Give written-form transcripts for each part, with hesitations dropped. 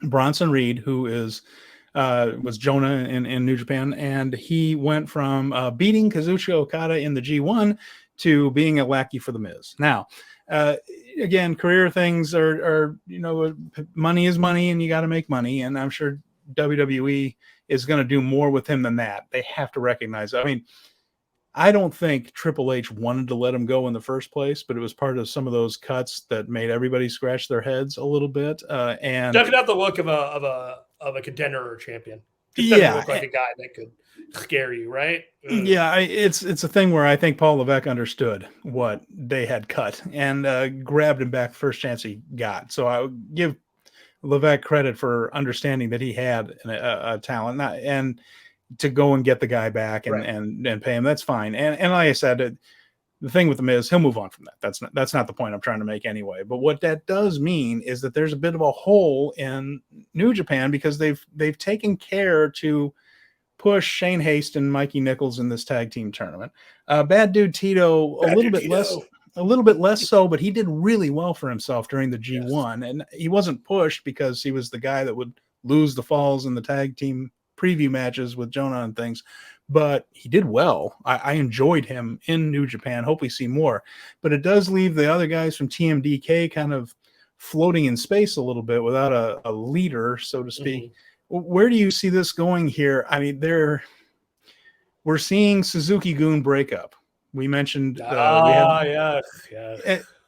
Bronson Reed, who is was Jonah in New Japan, and he went from beating Kazuchika Okada in the G1 to being a lackey for the Miz. Now, again, career things are money is money, and you got to make money, and I'm sure WWE is going to do more with him than that. They have to recognize it. I mean, I don't think Triple H wanted to let him go in the first place, but it was part of some of those cuts that made everybody scratch their heads a little bit. And doesn't have the look of a contender or a champion. Just doesn't look like a guy that could scare you, right? Yeah, it's a thing where I think Paul Levesque understood what they had cut and grabbed him back first chance he got. So I would give Levesque credit for understanding that he had a talent and to go and get the guy back and pay him. That's fine. And like I said, the thing with the Miz, he'll move on from that. That's not the point I'm trying to make anyway. But what that does mean is that there's a bit of a hole in New Japan because they've taken care to push Shane Haste and Mikey Nichols in this tag team tournament. Bad Dude Tito, a little bit less so, but he did really well for himself during the G1. Yes. And he wasn't pushed because he was the guy that would lose the falls in the tag team preview matches with Jonah and things, but he did well. I enjoyed him in New Japan. Hope we see more, but it does leave the other guys from TMDK kind of floating in space a little bit without a leader, so to speak. Mm-hmm. Where do you see this going here? I mean, we're seeing Suzuki-gun break up. We mentioned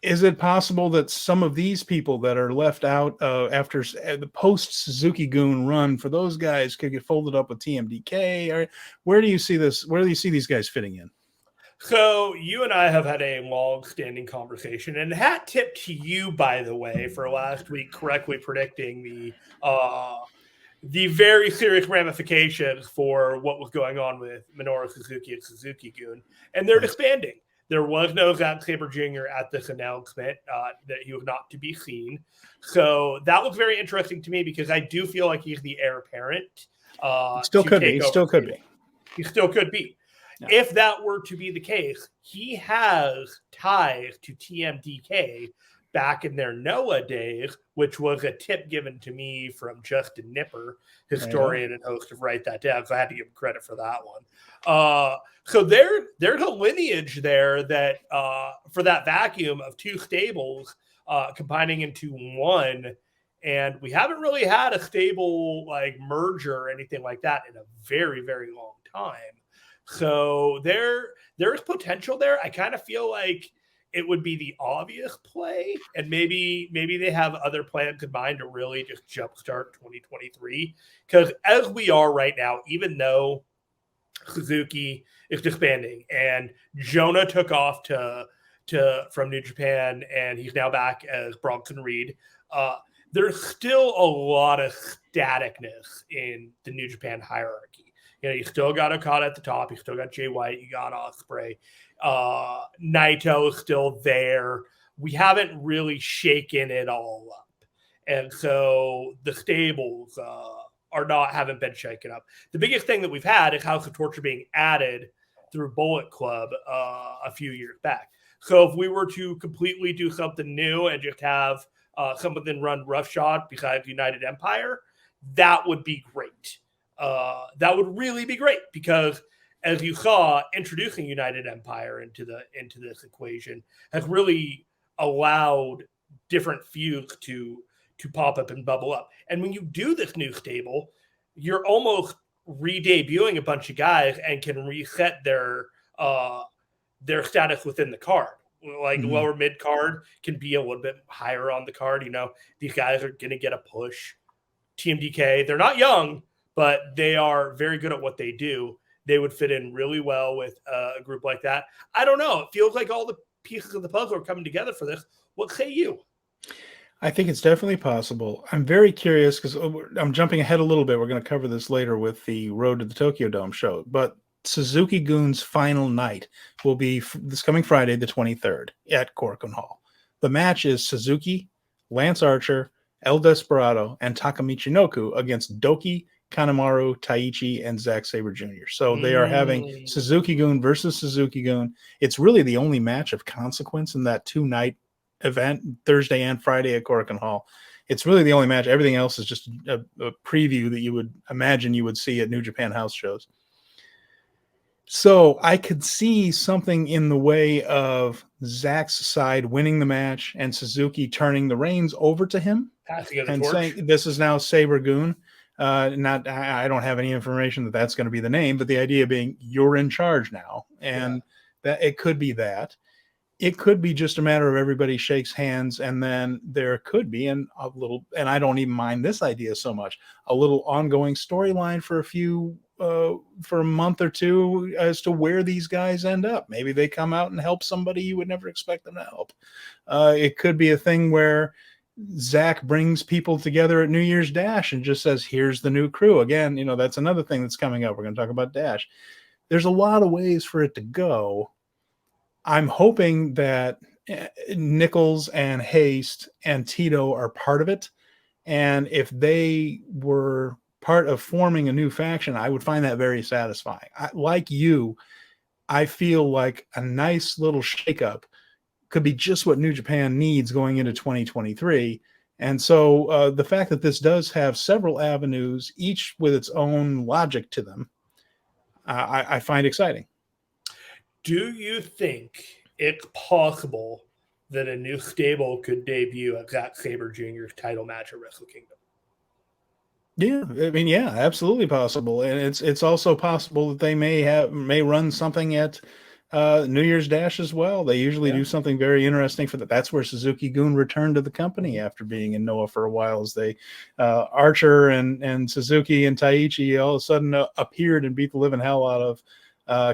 Is it possible that some of these people that are left out after the post Suzuki-gun run for those guys could get folded up with TMDK? Or where do you see this? Where do you see these guys fitting in? So you and I have had a long-standing conversation, and hat tip to you, by the way, for last week correctly predicting the very serious ramifications for what was going on with Minoru Suzuki and Suzuki-gun, and they're disbanding. There was no Zach Sabre Jr. at this announcement that he was not to be seen. So that was very interesting to me because I do feel like he's the heir apparent. Still could be. He still could be. No. If that were to be the case, he has ties to TMDK back in their Noah days, which was a tip given to me from Justin Nipper, historian and host of Write That Down. So I had to give him credit for that one. So there's a lineage there that for that vacuum of two stables combining into one, and we haven't really had a stable like merger or anything like that in a very, very long time. So there's potential there. I kind of feel like it would be the obvious play, and maybe they have other plans in mind to really just jumpstart 2023. Because as we are right now, even though Suzuki is disbanding and Jonah took off from New Japan and he's now back as Bronson Reed, there's still a lot of staticness in the New Japan hierarchy. You still got Okada at the top, you still got Jay White, you got Ospreay, Naito is still there. We haven't really shaken it all up, and so the stables haven't been shaken up. The biggest thing that we've had is House of Torture being added through Bullet Club a few years back. So if we were to completely do something new and just have something run roughshod besides United Empire, that would be great. That would really be great because, as you saw, introducing United Empire into this equation has really allowed different feuds to pop up and bubble up. And when you do this new stable, you're almost re-debuting a bunch of guys and can reset their status within the card. Like lower mid card can be a little bit higher on the card. These guys are going to get a push. TMDK, they're not young, but they are very good at what they do. They would fit in really well with a group like that. I don't know. It feels like all the pieces of the puzzle are coming together for this. What say you? I think it's definitely possible. I'm very curious because I'm jumping ahead a little bit. We're going to cover this later with the Road to the Tokyo Dome show. But Suzuki-gun's final night will be this coming Friday, the 23rd, at Korakuen Hall. The match is Suzuki, Lance Archer, El Desperado, and Taka Michinoku against Doki, Kanemaru, Taichi, and Zack Sabre Jr. So they are having Suzuki-gun versus Suzuki-gun. It's really the only match of consequence in that two-night event, Thursday and Friday at Korakuen Hall. It's really the only match. Everything else is just a preview that you would imagine you would see at New Japan house shows. So I could see something in the way of Zach's side winning the match and Suzuki turning the reins over to him and saying, this is now Sabre Jr. I don't have any information that that's going to be the name, but the idea being you're in charge now. And that it could be that. It could be just a matter of everybody shakes hands, and then there could be and I don't even mind this idea so much, a little ongoing storyline for a month or two as to where these guys end up. Maybe they come out and help somebody you would never expect them to help. It could be a thing where Zach brings people together at New Year's Dash and just says, here's the new crew. Again, that's another thing that's coming up. We're going to talk about Dash. There's a lot of ways for it to go. I'm hoping that Nichols and Haste and Tito are part of it. And if they were part of forming a new faction, I would find that very satisfying. Like you, I feel like a nice little shakeup could be just what New Japan needs going into 2023. And so the fact that this does have several avenues, each with its own logic to them, I find exciting. Do you think it's possible that a new stable could debut at Zach Sabre Jr.'s title match at Wrestle Kingdom? Yeah, I mean, yeah, absolutely possible. And it's also possible that they may run something at New Year's Dash as well. They usually do something very interesting for that. That's where Suzuki-gun returned to the company after being in Noah for a while, as they Archer and Suzuki and Taichi all of a sudden appeared and beat the living hell out of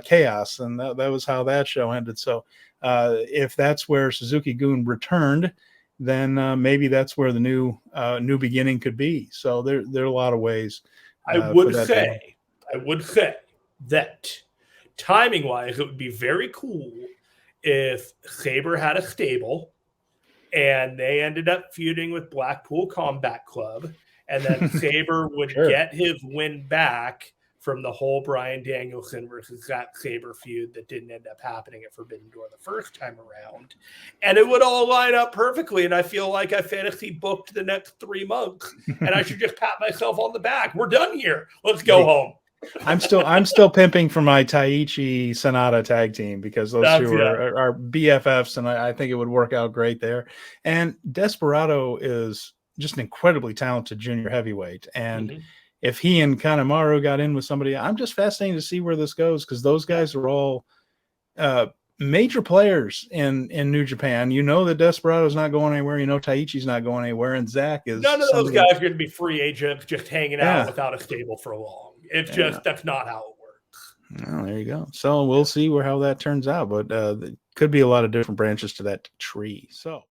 Chaos, and that was how that show ended. So if that's where Suzuki-gun returned, then maybe that's where the new beginning could be. So there are a lot of ways. I would say that timing wise, it would be very cool if Sabre had a stable and they ended up feuding with Blackpool Combat Club, and then Sabre would get his win back from the whole Bryan Danielson versus Zach Sabre feud that didn't end up happening at Forbidden Door the first time around. And it would all line up perfectly. And I feel like I fantasy booked the next 3 months and I should just pat myself on the back. We're done here. Let's go home. I'm still pimping for my Taichi Sonata tag team, because those two are BFFs, and I think it would work out great there. And Desperado is just an incredibly talented junior heavyweight. And if he and Kanemaru got in with somebody, I'm just fascinated to see where this goes, because those guys are all major players in New Japan. That Desperado's not going anywhere. Taichi's not going anywhere, and Zach is. None of those guys are going to be free agents just hanging out without a stable for long. It's just that's not how it works. Well, there you go. So we'll see how that turns out, but there could be a lot of different branches to that tree. So.